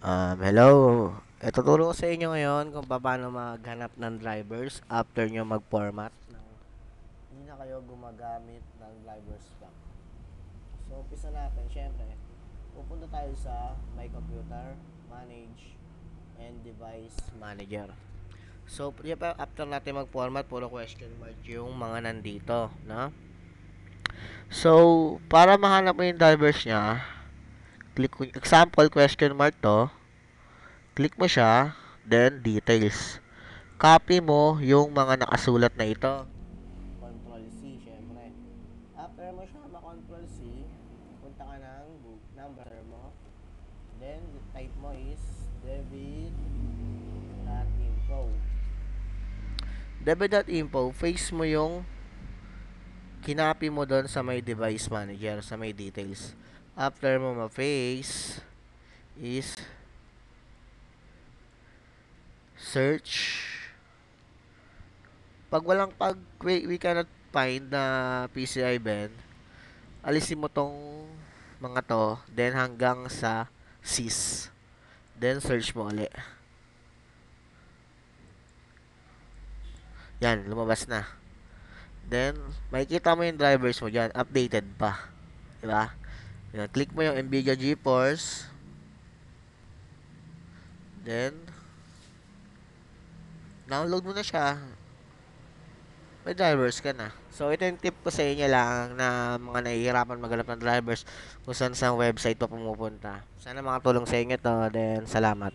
Hello. Tuturo ko sa inyo ngayon kung paano maghanap ng drivers after nyo mag-format hindi na kayo gumagamit ng drivers pack. So, umpisa natin. Siyempre, pupunta tayo sa My Computer, Manage, and Device Manager. So, after natin mag-format, puro question mark yung mga nandito, no? So, para mahanap mo yung drivers niya, example, question mark to, click mo siya, then details. Copy mo yung mga nakasulat na ito. Control C, syempre. After mo siya ma-Control C, punta ka ng book number mo. Then, the type mo is debit.info. Debit.info, face mo yung kinopy mo doon sa may device manager, sa may details. After mo ma-face, is search. We cannot find na PCI Ben, alisin mo tong mga to, then hanggang sa sys. Then search mo ulit. Yan, lumabas na. Then, makikita mo yung drivers mo dyan, updated pa. Diba? Yan, click mo yung Nvidia GeForce. Then, download mo na siya. May drivers ka na. So, ito yung tip ko sa inyo lang na mga nahihirapan maghanap ng drivers kung saan sa website pa pumupunta. Sana makatulong sa inyo to. Then, salamat.